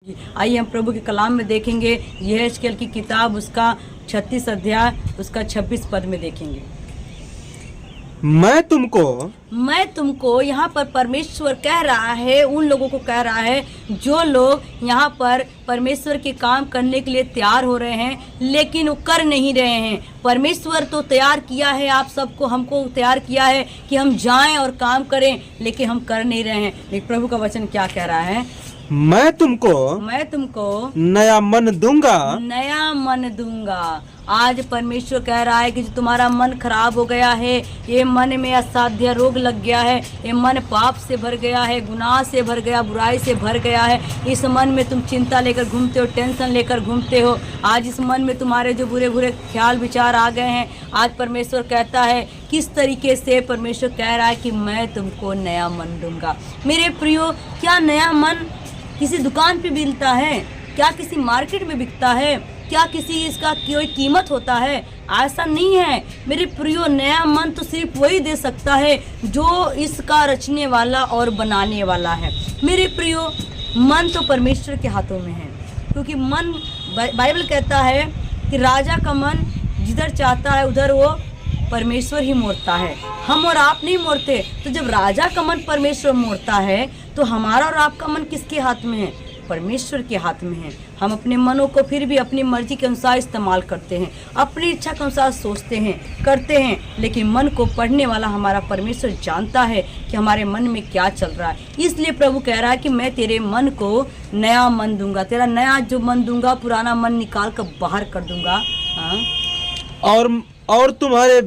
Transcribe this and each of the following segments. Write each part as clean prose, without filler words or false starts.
आइए हम प्रभु के कलाम में देखेंगे। यहेजकेल की किताब उसका 36 अध्याय उसका 26 पद में देखेंगे। मैं तुमको यहाँ पर परमेश्वर कह रहा है, उन लोगों को कह रहा है जो लोग यहाँ पर परमेश्वर के काम करने के लिए तैयार हो रहे हैं लेकिन वो कर नहीं रहे हैं। परमेश्वर तो तैयार किया है, आप सबको, हमको तैयार किया है कि हम जाएं और काम करें, लेकिन हम कर नहीं रहे हैं। लेकिन प्रभु का वचन क्या कह रहा है? मैं तुमको नया मन दूंगा। आज परमेश्वर कह रहा है कि जो तुम्हारा मन खराब हो गया है, ये मन में असाध्य रोग लग गया है, ये मन पाप से भर गया है, गुनाह से भर गया, बुराई से भर गया है, इस मन में तुम चिंता लेकर घूमते हो, टेंशन लेकर घूमते हो, आज इस मन में तुम्हारे जो बुरे बुरे ख्याल विचार आ गए हैं, आज परमेश्वर कहता है किस तरीके से परमेश्वर कह रहा है कि मैं तुमको नया मन दूंगा। मेरे प्रियो, क्या नया मन किसी दुकान पे मिलता है? क्या किसी मार्केट में बिकता है? क्या किसी इसका कोई कीमत होता है? ऐसा नहीं है मेरे प्रियो। नया मन तो सिर्फ वही दे सकता है जो इसका रचने वाला और बनाने वाला है। मेरे प्रियो, मन तो परमेश्वर के हाथों में है, क्योंकि मन, बाइबल कहता है कि राजा का मन जिधर चाहता है उधर वो परमेश्वर ही मोड़ता है, हम और आप नहीं मोड़ते। तो जब राजा का मन परमेश्वर मोड़ता है तो हमारा और आपका मन किसके हाथ में है? परमेश्वर के हाथ में है। हम अपने मनों को फिर भी अपनी मर्जी के अनुसार इस्तेमाल करते हैं, अपनी इच्छा के अनुसार सोचते हैं, करते हैं, लेकिन मन को पढ़ने वाला हमारा परमेश्वर जानता है कि हमारे मन में क्या चल रहा है। इसलिए प्रभु कह रहा है कि मैं तेरे मन को नया मन दूंगा, तेरा नया जो मन दूंगा, पुराना मन निकाल कर बाहर कर दूंगा। हाँ, और तुम्हारे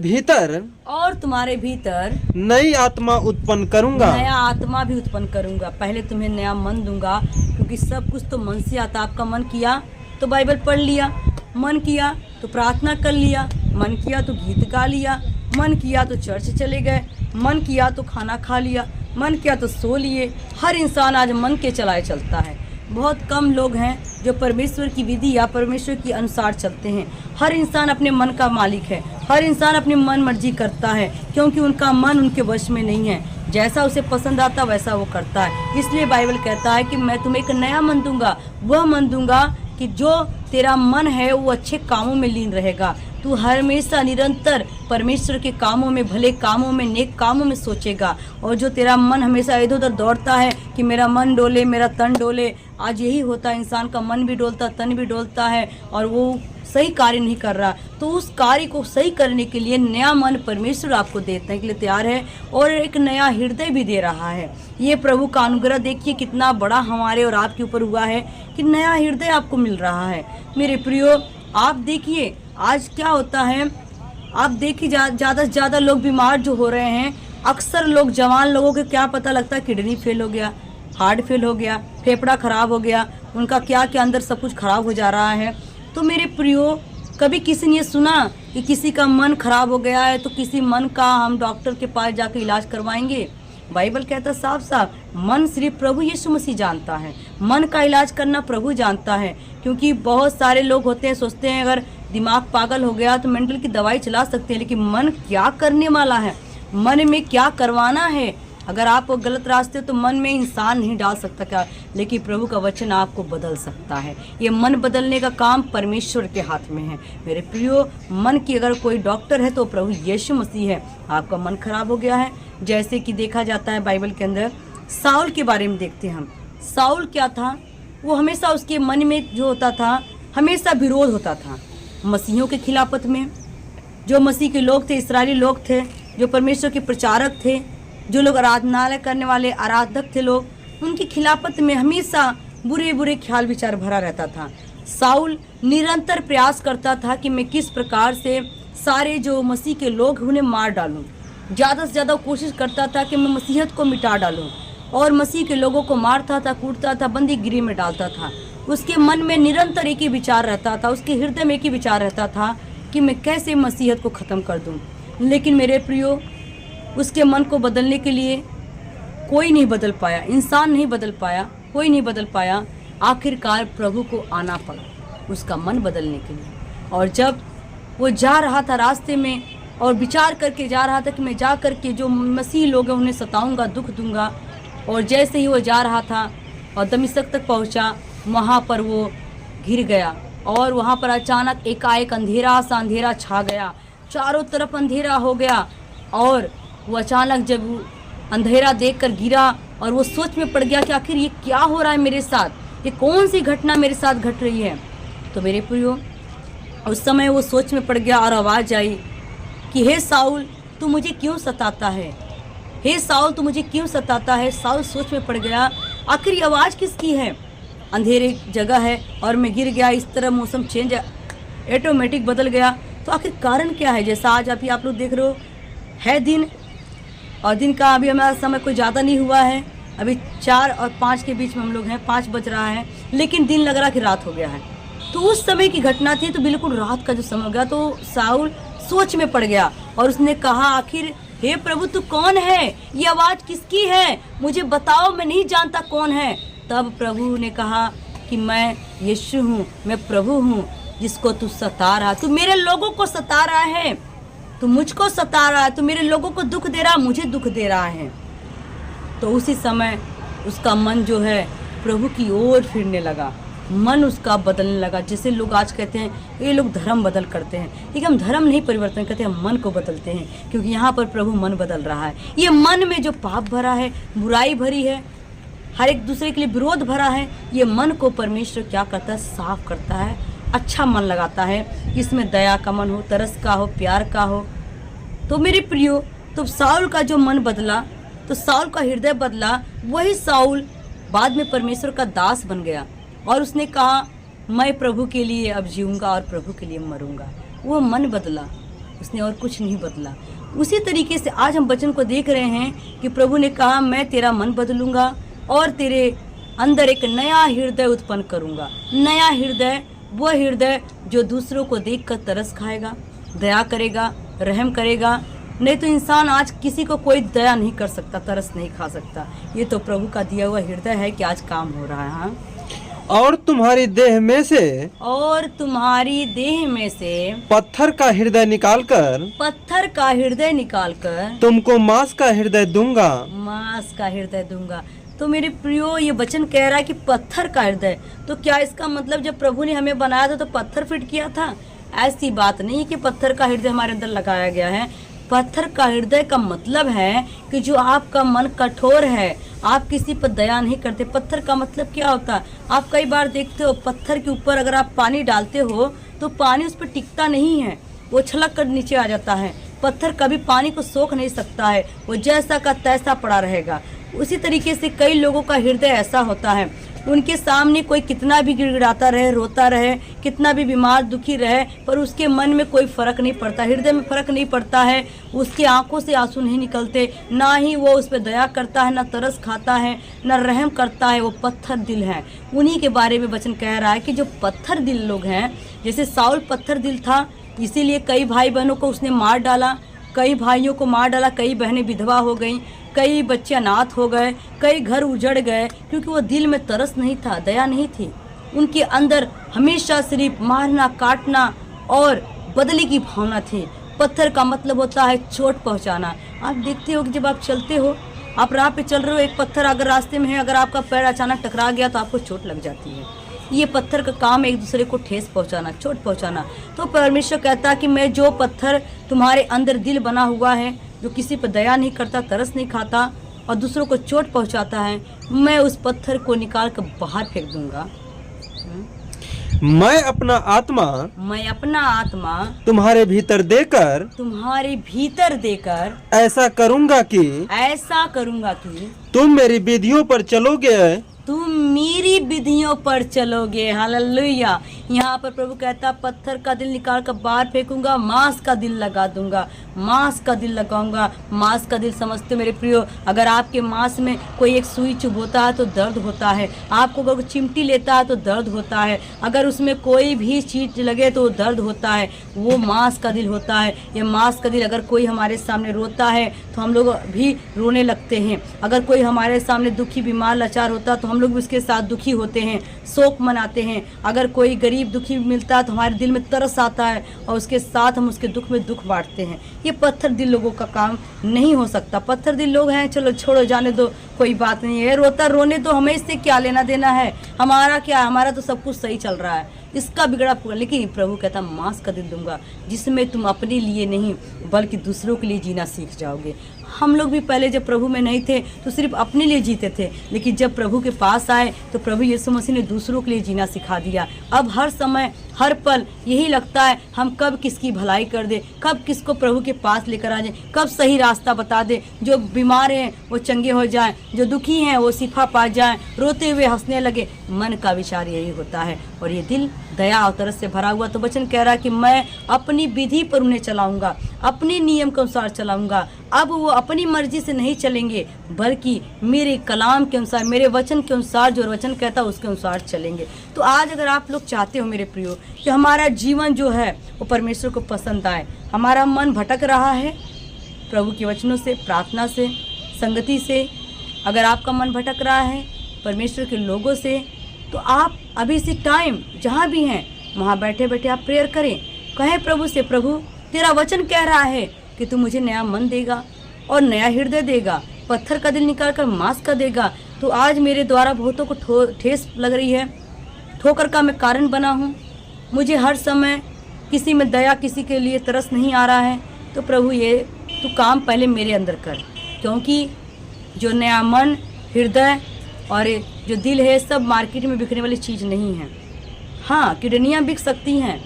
भीतर नई आत्मा उत्पन्न करूंगा। नया आत्मा भी उत्पन्न करूंगा। पहले तुम्हें नया मन दूंगा, क्योंकि सब कुछ तो मन से आता। आपका मन किया तो बाइबल पढ़ लिया, मन किया तो प्रार्थना कर लिया, मन किया तो गीत गा लिया, मन किया तो चर्च चले गए, मन किया तो खाना खा लिया, मन किया तो सो लिए। हर इंसान आज मन के चलाए चलता है। बहुत कम लोग हैं जो परमेश्वर की विधि या परमेश्वर के अनुसार चलते हैं। हर इंसान अपने मन का मालिक है, हर इंसान अपनी मन मर्जी करता है, क्योंकि उनका मन उनके वश में नहीं है। जैसा उसे पसंद आता वैसा वो करता है। इसलिए बाइबल कहता है कि मैं तुम्हें एक नया मन दूंगा। वह मन दूंगा कि जो तेरा मन है वो अच्छे कामों में लीन रहेगा। तू हमेशा निरंतर परमेश्वर के कामों में, भले कामों में, नेक कामों में सोचेगा। और जो तेरा मन हमेशा इधर उधर दौड़ता है कि मेरा मन डोले, मेरा तन डोले, आज यही होता है, इंसान का मन भी डोलता, तन भी डोलता है और वो सही कार्य नहीं कर रहा। तो उस कार्य को सही करने के लिए नया मन परमेश्वर आपको देने के लिए तैयार है और एक नया हृदय भी दे रहा है। ये प्रभु का अनुग्रह देखिए कितना बड़ा हमारे और आपके ऊपर हुआ है कि नया हृदय आपको मिल रहा है। मेरे प्रियो, आप देखिए आज क्या होता है, आप देखिए ज़्यादा से ज़्यादा लोग बीमार जो हो रहे हैं, अक्सर लोग, जवान लोगों को क्या पता लगता है, किडनी फेल हो गया, हार्ट फेल हो गया, फेफड़ा खराब हो गया, उनका क्या क्या अंदर सब कुछ खराब हो जा रहा है। तो मेरे प्रियो, कभी किसी ने सुना कि किसी का मन खराब हो गया है तो किसी मन का हम डॉक्टर के पास जाकर इलाज करवाएंगे? बाइबल कहता साफ साफ, मन सिर्फ प्रभु यीशु मसीह जानता है। मन का इलाज करना प्रभु जानता है। क्योंकि बहुत सारे लोग होते हैं, सोचते हैं अगर दिमाग पागल हो गया तो मेंटल की दवाई चला सकते हैं, लेकिन मन क्या करने वाला है, मन में क्या करवाना है। अगर आप गलत रास्ते तो मन में इंसान नहीं डाल सकता क्या, लेकिन प्रभु का वचन आपको बदल सकता है। ये मन बदलने का काम परमेश्वर के हाथ में है। मेरे प्रियो, मन की अगर कोई डॉक्टर है तो प्रभु यीशु मसीह है। आपका मन खराब हो गया है, जैसे कि देखा जाता है बाइबल के अंदर, साउल के बारे में देखते हैं हम। साउल क्या था, वो हमेशा उसके मन में जो होता था, हमेशा विरोध होता था मसीहों के खिलाफत में। जो मसीह के लोग थे, इस्राएली लोग थे, जो परमेश्वर के प्रचारक थे, जो लोग आराधनालय करने वाले आराधक थे लोग, उनकी खिलाफत में हमेशा बुरे बुरे ख्याल विचार भरा रहता था। साउल निरंतर प्रयास करता था कि मैं किस प्रकार से सारे जो मसीह के लोग उन्हें मार डालूं। ज़्यादा से ज़्यादा कोशिश करता था कि मैं मसीहत को मिटा डालूं, और मसीह के लोगों को मारता था, कूटता था, बंदी गृह में डालता था। उसके मन में निरंतर एक ही विचार रहता था, उसके हृदय में एक ही विचार रहता था कि मैं कैसे मसीहत को ख़त्म कर दूं। लेकिन मेरे प्रियो, उसके मन को बदलने के लिए कोई नहीं बदल पाया, इंसान नहीं बदल पाया, कोई नहीं बदल पाया। आखिरकार प्रभु को आना पड़ा उसका मन बदलने के लिए। और जब वो जा रहा था रास्ते में और विचार करके जा रहा था कि मैं जा करके जो मसीह लोग हैं उन्हें सताऊंगा, दुख दूंगा, और जैसे ही वो जा रहा था और दमिश्क तक पहुंचा वहाँ पर वो गिर गया और वहाँ पर अचानक एकाएक अंधेरा सा अंधेरा छा गया, चारों तरफ अंधेरा हो गया। और वो अचानक जब वो अंधेरा देखकर गिरा और वो सोच में पड़ गया कि आखिर ये क्या हो रहा है मेरे साथ, ये कौन सी घटना मेरे साथ घट रही है। तो मेरे प्रियो, उस समय वो सोच में पड़ गया और आवाज़ आई कि हे साउल, तू मुझे क्यों सताता है, हे साउल तू मुझे क्यों सताता है। साउल सोच में पड़ गया, आखिर ये आवाज़ किसकी है, अंधेरे जगह है और मैं गिर गया, इस तरह मौसम चेंज ऑटोमेटिक बदल गया, तो आखिर कारण क्या है। जैसा आज अभी आप लोग देख रहे हो है दिन, और दिन का अभी हमारा समय कोई ज़्यादा नहीं हुआ है, अभी 4 और 5 के बीच में हम लोग हैं, 5 बज रहा है, लेकिन दिन लग रहा कि रात हो गया है। तो उस समय की घटना थी, तो बिल्कुल रात का जो समय हो गया, तो साउल सोच में पड़ गया और उसने कहा, आखिर हे प्रभु तू कौन है, ये आवाज़ किसकी है, मुझे बताओ, मैं नहीं जानता कौन है। तब प्रभु ने कहा कि मैं यीशु हूँ, मैं प्रभु हूँ जिसको तू सता रहा, तू मेरे लोगों को सता रहा है, तू मुझको सता रहा है, तू मेरे लोगों को दुख दे रहा, मुझे दुख दे रहा है। तो उसी समय उसका मन जो है प्रभु की ओर फिरने लगा, मन उसका बदलने लगा। जैसे लोग आज कहते हैं ये लोग धर्म बदल करते हैं, लेकिन हम धर्म नहीं परिवर्तन करते, हम मन को बदलते हैं, क्योंकि यहाँ पर प्रभु मन बदल रहा है। ये मन में जो पाप भरा है, बुराई भरी है, हर एक दूसरे के लिए विरोध भरा है, ये मन को परमेश्वर क्या करता है, साफ करता है, अच्छा मन लगाता है, इसमें दया का मन हो, तरस का हो, प्यार का हो। तो मेरे प्रियो, तो साउल का जो मन बदला, तो साउल का हृदय बदला, वही साउल बाद में परमेश्वर का दास बन गया और उसने कहा मैं प्रभु के लिए अब जीऊँगा और प्रभु के लिए मरूंगा। वो मन बदला, उसने और कुछ नहीं बदला। उसी तरीके से आज हम वचन को देख रहे हैं कि प्रभु ने कहा मैं तेरा मन बदलूंगा और तेरे अंदर एक नया हृदय उत्पन्न करूंगा। नया हृदय, वो हृदय जो दूसरों को देखकर तरस खाएगा, दया करेगा, रहम करेगा। नहीं तो इंसान आज किसी को कोई दया नहीं कर सकता, तरस नहीं खा सकता। ये तो प्रभु का दिया हुआ हृदय है कि आज काम हो रहा है। हाँ? और तुम्हारी देह में से, और तुम्हारी देह में से पत्थर का हृदय निकालकर, पत्थर का हृदय निकालकर तुमको मांस का हृदय दूंगा। मांस का हृदय दूंगा। तो मेरे प्रियो, ये वचन कह रहा है कि पत्थर का हृदय, तो क्या इसका मतलब जब प्रभु ने हमें बनाया था तो पत्थर फिट किया था? ऐसी बात नहीं कि पत्थर का हृदय हमारे अंदर लगाया गया है। पत्थर का हृदय का मतलब है कि जो आपका मन कठोर है, आप किसी पर दया नहीं करते। पत्थर का मतलब क्या होता है? आप कई बार देखते हो पत्थर के ऊपर अगर आप पानी डालते हो तो पानी उस पर टिकता नहीं है, वो छलक कर नीचे आ जाता है। पत्थर कभी पानी को सोख नहीं सकता है, वो जैसा का तैसा पड़ा रहेगा। उसी तरीके से कई लोगों का हृदय ऐसा होता है, उनके सामने कोई कितना भी गिड़गिड़ाता रहे, रोता रहे, कितना भी बीमार दुखी रहे, पर उसके मन में कोई फर्क नहीं पड़ता, हृदय में फर्क नहीं पड़ता है, उसके आंखों से आंसू नहीं निकलते, ना ही वो उस पर दया करता है, ना तरस खाता है, ना रहम करता है। वो पत्थर दिल है। उन्हीं के बारे में वचन कह रहा है कि जो पत्थर दिल लोग हैं, जैसे साउल पत्थर दिल था, इसीलिए कई भाई बहनों को उसने मार डाला, कई भाइयों को मार डाला, कई बहनें विधवा हो गईं, कई बच्चे अनाथ हो गए, कई घर उजड़ गए, क्योंकि वो दिल में तरस नहीं था, दया नहीं थी। उनके अंदर हमेशा सिर्फ मारना, काटना और बदले की भावना थी। पत्थर का मतलब होता है चोट पहुंचाना। आप देखते हो कि जब आप चलते हो, आप राह पे चल रहे हो, एक पत्थर अगर रास्ते में है, अगर आपका पैर अचानक टकरा गया तो आपको चोट लग जाती है। ये पत्थर का काम है, एक दूसरे को ठेस पहुंचाना, चोट पहुंचाना। तो परमेश्वर कहता है कि मैं जो पत्थर तुम्हारे अंदर दिल बना हुआ है, जो किसी पर दया नहीं करता, तरस नहीं खाता और दूसरों को चोट पहुंचाता है, मैं उस पत्थर को निकाल कर बाहर फेंक दूंगा। मैं अपना आत्मा तुम्हारे भीतर देकर ऐसा करूंगा कि तुम मेरी विधियों पर चलोगे, तुम मेरी विधियों पर चलोगे। हालेलुया। यहाँ पर प्रभु कहता पत्थर का दिल निकाल कर बाहर फेंकूंगा, मांस का दिल लगा दूंगा, मांस का दिल लगाऊंगा। मांस का दिल समझते मेरे प्रियो, अगर आपके मांस में कोई एक सुई चुभोता है तो दर्द होता है, आपको अगर चिमटी लेता है तो दर्द होता है, अगर उसमें कोई भी चीज लगे तो दर्द होता है, वो मांस का दिल होता है। ये मांस का दिल, अगर कोई हमारे सामने रोता है तो हम लोग भी रोने लगते हैं, अगर कोई हमारे सामने दुखी बीमार लाचार होता है तो हम लोग भी उसके साथ दुखी होते हैं, शोक मनाते हैं। अगर कोई गरीब दुखी मिलता है तो हमारे दिल में तरस आता है और उसके साथ हम उसके दुख में दुख बांटते हैं। ये पत्थर दिल लोगों का काम नहीं हो सकता। पत्थर दिल लोग हैं, चलो छोड़ो, जाने दो, कोई बात नहीं है, रोता रोने दो, हमें इससे क्या लेना देना है, हमारा क्या, हमारा तो सब कुछ सही चल रहा है, इसका बिगड़ा पूरा। लेकिन प्रभु कहता मांस का दिल दूंगा जिसमें तुम अपने लिए नहीं बल्कि दूसरों के लिए जीना सीख जाओगे। हम लोग भी पहले जब प्रभु में नहीं थे तो सिर्फ अपने लिए जीते थे, लेकिन जब प्रभु के पास आए तो प्रभु यीशु मसीह ने दूसरों के लिए जीना सिखा दिया। अब हर समय हर पल यही लगता है हम कब किसकी भलाई कर दे, कब किसको प्रभु के पास लेकर आ जाए, कब सही रास्ता बता दे, जो बीमार हैं वो चंगे हो जाएं, जो दुखी हैं वो शिफा पा जाएं, रोते हुए हंसने लगे। मन का विचार यही होता है और ये दिल दया और तरस से भरा हुआ। तो वचन कह रहा है कि मैं अपनी विधि पर उन्हें चलाऊंगा, अपने नियम के अनुसार चलाऊंगा। अब वो अपनी मर्जी से नहीं चलेंगे बल्कि मेरे कलाम के अनुसार, मेरे वचन के अनुसार, जो वचन कहता है उसके अनुसार चलेंगे। तो आज अगर आप लोग चाहते हो मेरे प्रियो कि हमारा जीवन जो है वो परमेश्वर को पसंद आए, हमारा मन भटक रहा है प्रभु के वचनों से, प्रार्थना से, संगति से, अगर आपका मन भटक रहा है परमेश्वर के लोगों से, तो आप अभी से टाइम जहाँ भी हैं वहाँ बैठे बैठे आप प्रेयर करें, कहें प्रभु से, प्रभु तेरा वचन कह रहा है कि तू मुझे नया मन देगा और नया हृदय देगा, पत्थर का दिल निकाल कर मांस का देगा। तो आज मेरे द्वारा बहुतों को ठेस लग रही है, ठोकर का मैं कारण बना हूँ, मुझे हर समय किसी में दया, किसी के लिए तरस नहीं आ रहा है। तो प्रभु ये तू काम पहले मेरे अंदर कर, क्योंकि जो नया मन, हृदय और जो दिल है सब मार्केट में बिकने वाली चीज़ नहीं है। हाँ, किडनियाँ बिक सकती हैं,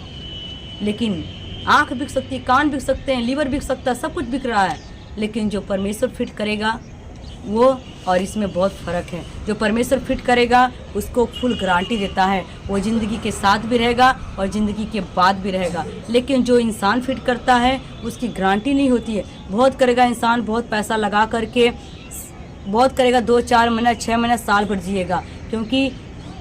लेकिन आँख बिक सकती है, कान बिक सकते हैं, लीवर बिक सकता है, सब कुछ बिक रहा है, लेकिन जो परमेश्वर फिट करेगा वो, और इसमें बहुत फ़र्क है। जो परमेश्वर फिट करेगा उसको फुल गारंटी देता है, वो ज़िंदगी के साथ भी रहेगा और ज़िंदगी के बाद भी रहेगा। लेकिन जो इंसान फिट करता है उसकी गारंटी नहीं होती है। बहुत करेगा इंसान, बहुत पैसा लगा करके बहुत करेगा, 2-4 महीना, 6 महीना, साल भर जिएगा, क्योंकि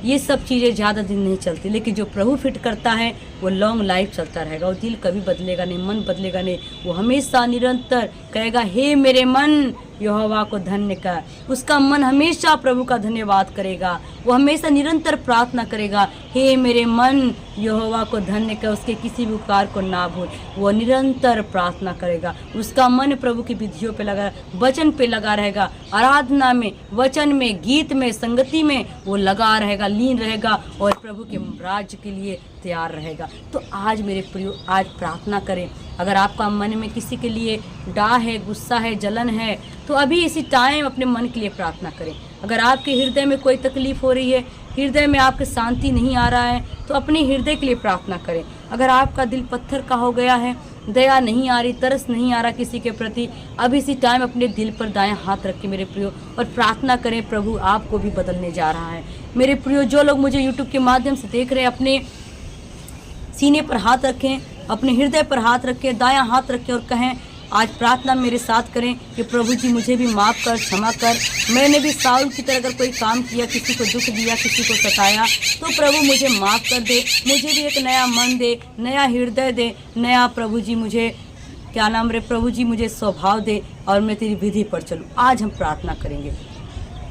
ये सब चीज़ें ज़्यादा दिन नहीं चलती। लेकिन जो प्रभु फिट करता है वो लॉन्ग लाइफ चलता रहेगा। वो दिल कभी बदलेगा नहीं, मन बदलेगा नहीं, वो हमेशा निरंतर कहेगा हे मेरे मन यहोवा को धन्य कर। उसका मन हमेशा प्रभु का धन्यवाद करेगा, वो हमेशा निरंतर प्रार्थना करेगा, हे मेरे मन यहोवा को धन्य कर, उसके किसी भी उपकार को ना भूल। वो निरंतर प्रार्थना करेगा, उसका मन प्रभु की विधियों पे लगा, वचन पे लगा रहेगा, आराधना में, वचन में, गीत में, संगति में वो लगा रहेगा, लीन रहेगा और प्रभु के राज्य के लिए तैयार रहेगा। तो आज मेरे प्रियो, आज प्रार्थना करें। अगर आपका मन में किसी के लिए डाह है, गुस्सा है, जलन है, तो अभी इसी टाइम अपने मन के लिए प्रार्थना करें। अगर आपके हृदय में कोई तकलीफ हो रही है, हृदय में आपके शांति नहीं आ रहा है, तो अपने हृदय के लिए प्रार्थना करें। अगर आपका दिल पत्थर का हो गया है, दया नहीं आ रही, तरस नहीं आ रहा किसी के प्रति, अब इसी टाइम अपने दिल पर दायां हाथ रख के मेरे प्रियो और प्रार्थना करें, प्रभु आपको भी बदलने जा रहा है। मेरे प्रियो, जो लोग मुझे यूट्यूब के माध्यम से देख रहे हैं, अपने सीने पर हाथ रखें, अपने हृदय पर हाथ रखें, दायां हाथ रखें और कहें, आज प्रार्थना मेरे साथ करें कि प्रभु जी मुझे भी माफ़ कर, क्षमा कर। मैंने भी साउल की तरह अगर कोई काम किया, किसी को दुख दिया, किसी को सताया, तो प्रभु मुझे माफ़ कर दे, मुझे भी एक नया मन दे, नया हृदय दे, नया प्रभु जी मुझे क्या नाम रे प्रभु जी मुझे स्वभाव दे और मैं तेरी विधि पर चलूँ। आज हम प्रार्थना करेंगे।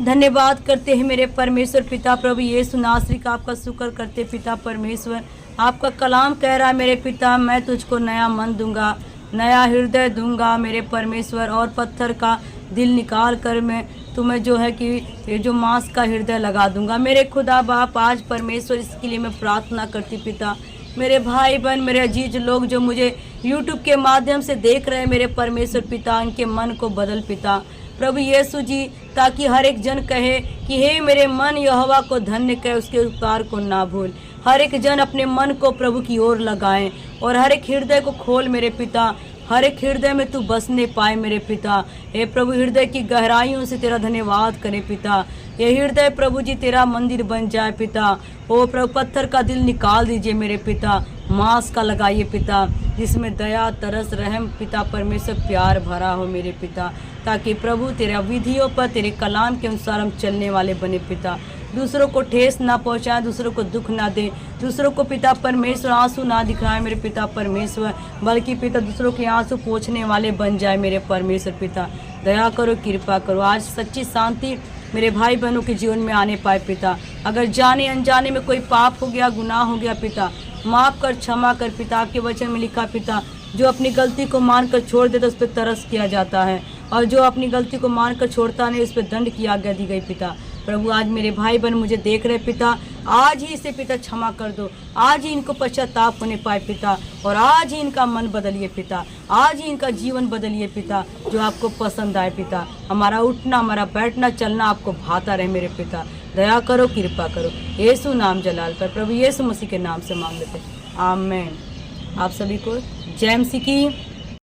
धन्यवाद करते हैं मेरे परमेश्वर पिता प्रभु यीशु नासरी का, आपका शुक्र करते पिता परमेश्वर। आपका कलाम कह रहा है मेरे पिता, मैं तुझको नया मन दूंगा, नया हृदय दूंगा मेरे परमेश्वर, और पत्थर का दिल निकाल कर मैं तुम्हें जो है कि ये जो मांस का हृदय लगा दूंगा। मेरे खुदा बाप, आज परमेश्वर इसके लिए मैं प्रार्थना करती पिता। मेरे भाई बहन, मेरे अजीज लोग जो मुझे यूट्यूब के माध्यम से देख रहे हैं मेरे परमेश्वर पिता, इनके मन को बदल पिता प्रभु यीशु जी, ताकि हर एक जन कहे कि हे मेरे मन यहोवा को धन्य कहे, उसके उपकार को ना भूल। हर एक जन अपने मन को प्रभु की ओर लगाएं और हर एक हृदय को खोल मेरे पिता, हर एक हृदय में तू बसने पाए मेरे पिता। हे प्रभु, हृदय की गहराइयों से तेरा धन्यवाद करे पिता। ये हृदय प्रभु जी तेरा मंदिर बन जाए पिता। ओ प्रभु, पत्थर का दिल निकाल दीजिए मेरे पिता, मांस का लगाइए पिता, जिसमें दया, तरस, रहम पिता परमेश्वर, प्यार भरा हो मेरे पिता, ताकि प्रभु तेरा विधियों पर, तेरे कलाम के अनुसार हम चलने वाले बने पिता। दूसरों को ठेस ना पहुँचाए, दूसरों को दुख ना दे, दूसरों को पिता परमेश्वर आंसू ना दिखाए मेरे पिता परमेश्वर, बल्कि पिता दूसरों के आंसू पोंछने वाले बन जाए मेरे परमेश्वर पिता। दया करो, कृपा करो। आज सच्ची शांति मेरे भाई बहनों के जीवन में आने पाए पिता। अगर जाने अनजाने में कोई पाप हो गया, गुनाह हो गया पिता, माफ़ कर, क्षमा कर पिता। आपके वचन में लिखा पिता, जो अपनी गलती को मानकर छोड़ देता उस पर तरस किया जाता है, और जो अपनी गलती को मानकर छोड़ता नहीं उस पर दंड की आज्ञा दी गई पिता। प्रभु आज मेरे भाई बहन मुझे देख रहे पिता, आज ही इसे पिता क्षमा कर दो, आज ही इनको पश्चाताप होने पाए पिता, और आज ही इनका मन बदलिए पिता, आज ही इनका जीवन बदलिए पिता, जो आपको पसंद आए पिता। हमारा उठना, हमारा बैठना, चलना आपको भाता रहे मेरे पिता। दया करो, कृपा करो, यीशु नाम जलाल पर, प्रभु यीशु मसीह के नाम से मांग लेते, आमीन। आप सभी को जय मसीह की